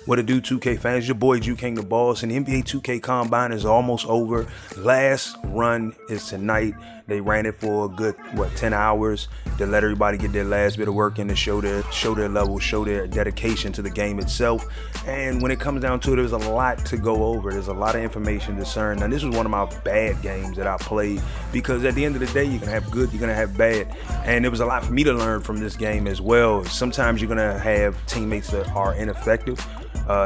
What it do, 2K fans? Your boy JuKIng the Boss, and the NBA 2K Combine is almost over. Last run is tonight. They ran it for a good, 10 hours to let everybody get their last bit of work in to show their level, show their dedication to the game itself. And when it comes down to it, there's a lot to go over. There's a lot of information to discern. And this was one of my bad games that I played, because at the end of the day, you're gonna have good, you're gonna have bad. And there was a lot for me to learn from this game as well. Sometimes you're gonna have teammates that are ineffective.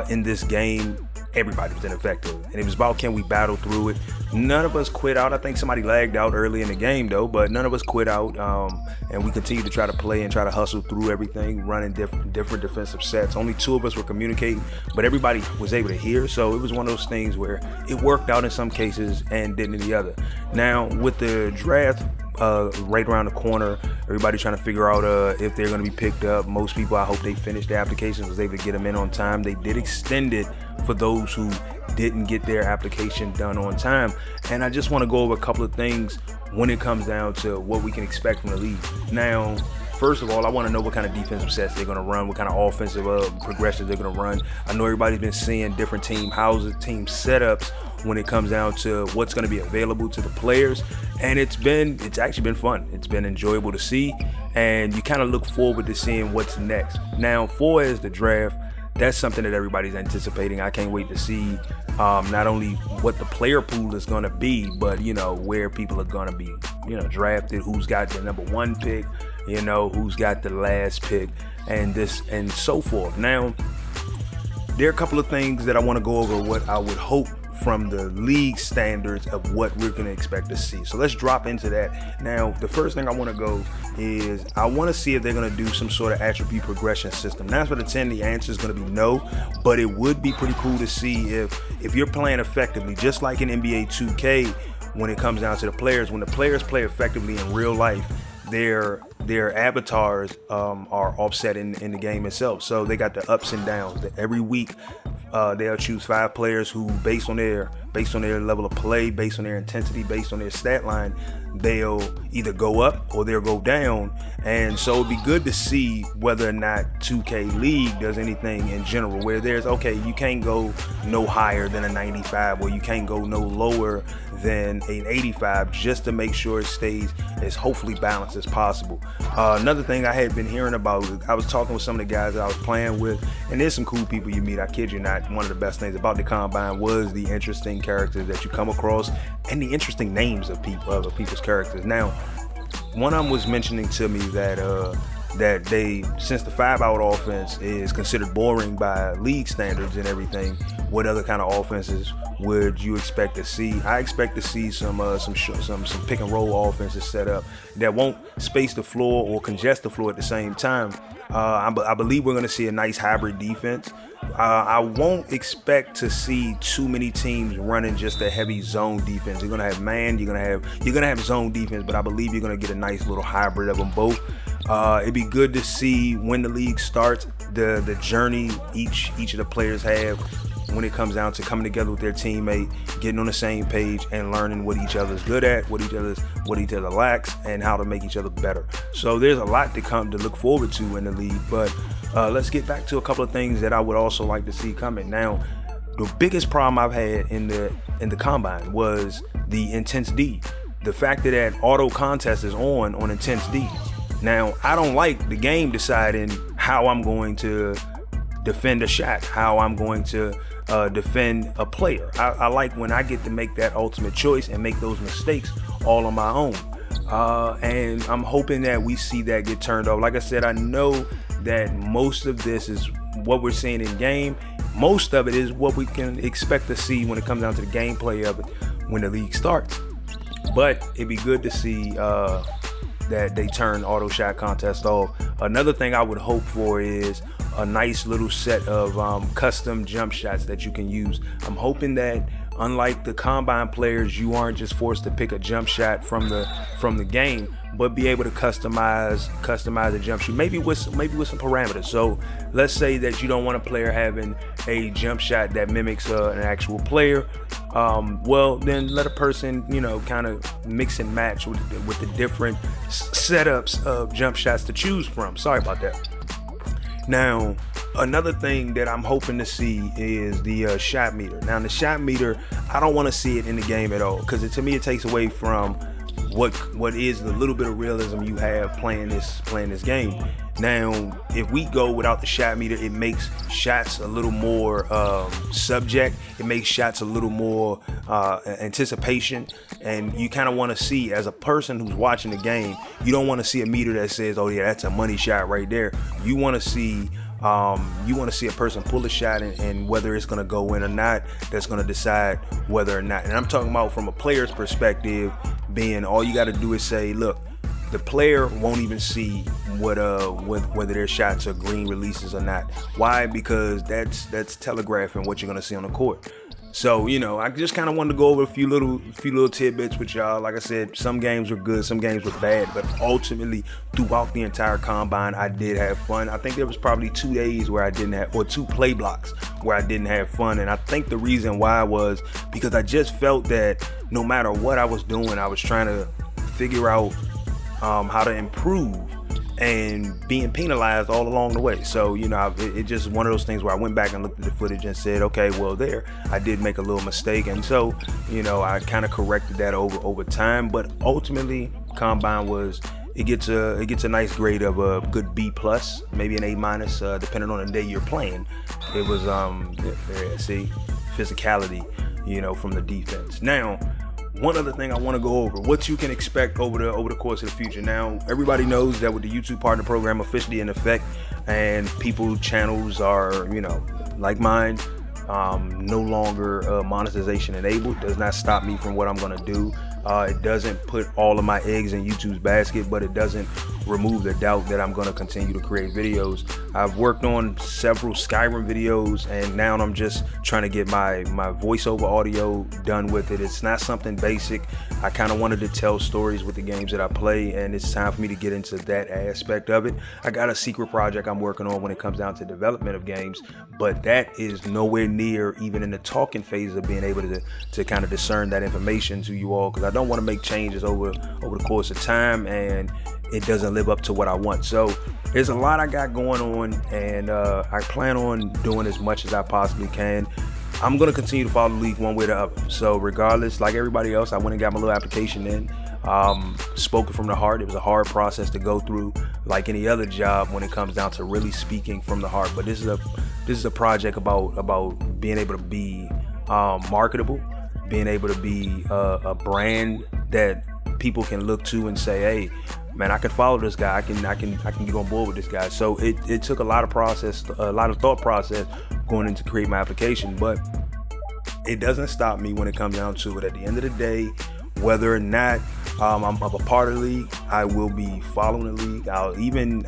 In this game, everybody was ineffective, and it was about, can we battle through it? None of us quit out. I think somebody lagged out early in the game though, but none of us quit out, and we continued to try to play and try to hustle through everything, running different defensive sets. Only 2 of us were communicating, but everybody was able to hear, so it was one of those things where it worked out in some cases and didn't in the other. Now with the draft right around the corner, everybody trying to figure out if they're going to be picked up. Most people, I hope they finished their applications, was able to get them in on time. They did extend it for those who didn't get their application done on time. And I just want to go over a couple of things when it comes down to what we can expect from the league. Now, first of all, I want to know what kind of defensive sets they're going to run, what kind of offensive progressions they're going to run. I know everybody's been seeing different team houses, team setups when it comes down to what's going to be available to the players, and it's actually been fun. It's been enjoyable to see, and you kind of look forward to seeing what's next. Now, as the draft, that's something that everybody's anticipating. I can't wait to see not only what the player pool is going to be, but where people are going to be drafted, who's got the number 1 pick, who's got the last pick, and so forth. Now, there are a couple of things that I want to go over, what I would hope from the league standards of what we're going to expect to see. So let's drop into that. Now, the first thing I want to go is I want to see if they're going to do some sort of attribute progression system. 9 out of 10, the answer is going to be no, but it would be pretty cool to see if you're playing effectively, just like in NBA 2K, when it comes down to the players. When the players play effectively in real life, their avatars are offset in the game itself. So they got the ups and downs. Every week they'll choose 5 players who, based on their level of play, based on their intensity, based on their stat line, they'll either go up or they'll go down. And so it'd be good to see whether or not 2K League does anything in general where there's, okay, you can't go no higher than a 95, or you can't go no lower than an 85, just to make sure it stays as hopefully balanced as possible. Another thing I had been hearing about, I was talking with some of the guys that I was playing with, and there's some cool people you meet. I kid you not. One of the best things about the Combine was the interesting characters that you come across and the interesting names of people's characters. Now, one of them was mentioning to me that they, since the 5-out offense is considered boring by league standards and everything, what other kind of offenses would you expect to see? I expect to see some pick and roll offenses set up that won't space the floor or congest the floor at the same time. I believe we're going to see a nice hybrid defense. I won't expect to see too many teams running just a heavy zone defense. You're gonna have man, you're gonna have zone defense, but I believe you're gonna get a nice little hybrid of them both. It'd be good to see when the league starts, the journey each of the players have when it comes down to coming together with their teammate, getting on the same page, and learning what each other's good at, what each other lacks, and how to make each other better. So there's a lot to come to look forward to in the league, but let's get back to a couple of things that I would also like to see coming. Now, the biggest problem I've had in the Combine was the intense D. The fact that auto contest is on intense D. Now, I don't like the game deciding how I'm going to defend a shot, how I'm going to defend a player. I like when I get to make that ultimate choice and make those mistakes all on my own. And I'm hoping that we see that get turned off. Like I said, I know that most of this is what we're seeing in game. Most of it is what we can expect to see when it comes down to the gameplay of it when the league starts. But it'd be good to see that they turn auto shot contest off. Another thing I would hope for is a nice little set of custom jump shots that you can use. I'm hoping that, unlike the Combine players, you aren't just forced to pick a jump shot from the game, but be able to customize a jump shoot, maybe with some parameters. So let's say that you don't want a player having a jump shot that mimics an actual player. Well, then let a person, kind of mix and match with the different setups of jump shots to choose from. Sorry about that. Now, Another thing that I'm hoping to see is the shot meter. Now the shot meter, I don't want to see it in the game at all, because to me it takes away from what is the little bit of realism you have playing this game. Now, if we go without the shot meter, it makes shots a little more subject. It makes shots a little more anticipation, and you kind of want to see, as a person who's watching the game, you don't want to see a meter that says, "Oh yeah, that's a money shot right there." You want to see a person pull a shot, and whether it's going to go in or not, that's going to decide whether or not. And I'm talking about from a player's perspective, being all you got to do is say, look, the player won't even see whether their shots are green releases or not. Why? Because that's telegraphing what you're going to see on the court. So, I just kind of wanted to go over a few little tidbits with y'all. Like I said, some games were good, some games were bad, but ultimately, throughout the entire combine, I did have fun. I think there was probably 2 days where I didn't have, or 2 play blocks where I didn't have fun. And I think the reason why was because I just felt that no matter what I was doing, I was trying to figure out how to improve, and being penalized all along the way. So, it just one of those things where I went back and looked at the footage and said, okay, well, I did make a little mistake. And so, I kind of corrected that over time. But ultimately, combine it gets a nice grade of a good B+, maybe an A-, depending on the day you're playing. It was, physicality, from the defense. Now, one other thing I want to go over, what you can expect over the course of the future. Now, everybody knows that with the YouTube Partner Program officially in effect, and people's channels are, like mine, no longer monetization enabled, does not stop me from what I'm going to do. It doesn't put all of my eggs in YouTube's basket, but it doesn't remove the doubt that I'm going to continue to create videos. I've worked on several Skyrim videos, and now I'm just trying to get my voiceover audio done with it. It's not something basic. I kind of wanted to tell stories with the games that I play, and it's time for me to get into that aspect of it. I got a secret project I'm working on when it comes down to development of games, but that is nowhere near even in the talking phase of being able to kind of discern that information to you all, because I don't want to make changes over the course of time and it doesn't live up to what I want. So there's a lot I got going on, and I plan on doing as much as I possibly can. I'm going to continue to follow the league one way or the other. So regardless, like everybody else, I went and got my little application in. Spoken from the heart. It was a hard process to go through, like any other job, when it comes down to really speaking from the heart. But this is a project about being able to be marketable, being able to be a brand that people can look to and say, hey, man, I can follow this guy. I can get on board with this guy. So it took a lot of thought process going into create my application, but it doesn't stop me when it comes down to it. At the end of the day, whether or not I'm a part of the league, I will be following the league. I'll even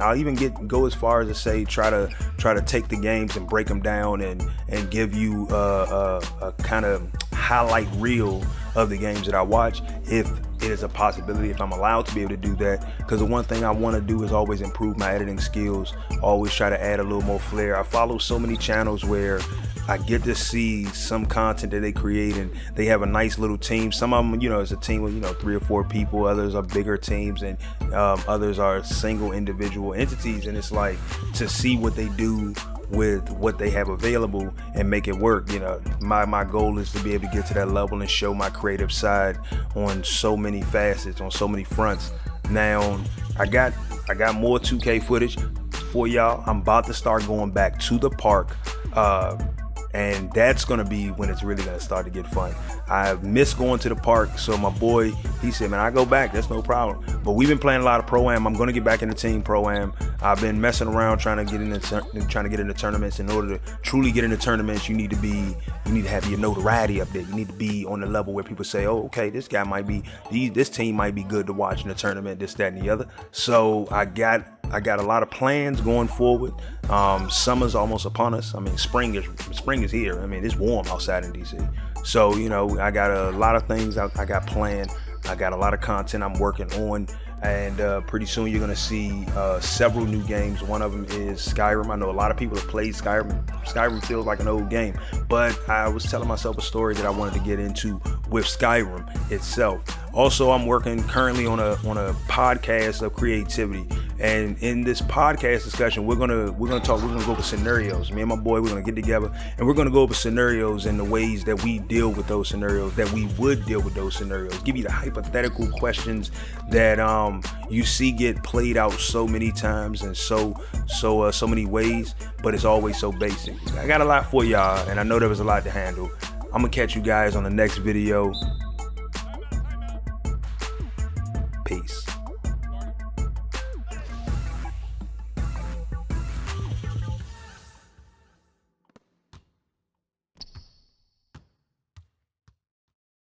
go as far as to say try to take the games and break them down and give you a kind of highlight reel of the games that I watch, if it is a possibility, if I'm allowed to be able to do that. Because the one thing I want to do is always improve my editing skills, always try to add a little more flair. I follow so many channels where I get to see some content that they create, and they have a nice little team. Some of them, it's a team with 3 or 4 people. Others are bigger teams, and others are single individual entities. And it's like, to see what they do with what they have available and make it work. My goal is to be able to get to that level and show my creative side on so many facets, on so many fronts. Now, I got more 2K footage for y'all. I'm about to start going back to the park. And that's going to be when it's really going to start to get fun. I miss going to the park, so my boy, he said, man, I go back, that's no problem. But we've been playing a lot of Pro-Am. I'm going to get back in the team Pro-Am. I've been messing around trying to get into tournaments. In order to truly get into tournaments, you need to have your notoriety up there. You need to be on the level where people say, oh, okay, this team might be good to watch in the tournament, this, that, and the other. So I got a lot of plans going forward. Summer's almost upon us. I mean, spring is here. I mean, it's warm outside in DC. So, I got a lot of things I got planned. I got a lot of content I'm working on. and pretty soon you're gonna see several new games. One of them is Skyrim. I know a lot of people have played Skyrim. Skyrim feels like an old game, but I was telling myself a story that I wanted to get into with Skyrim itself. Also, I'm working currently on a podcast of creativity, and in this podcast discussion, we're gonna go over scenarios. Me and my boy, we're gonna get together and we're gonna go over scenarios and the ways that we deal with those scenarios, that we would deal with those scenarios. Give you the hypothetical questions that you see get played out so many times and so many ways, but it's always so basic. I got a lot for y'all, and I know there was a lot to handle. I'm gonna catch you guys on the next video. Peace.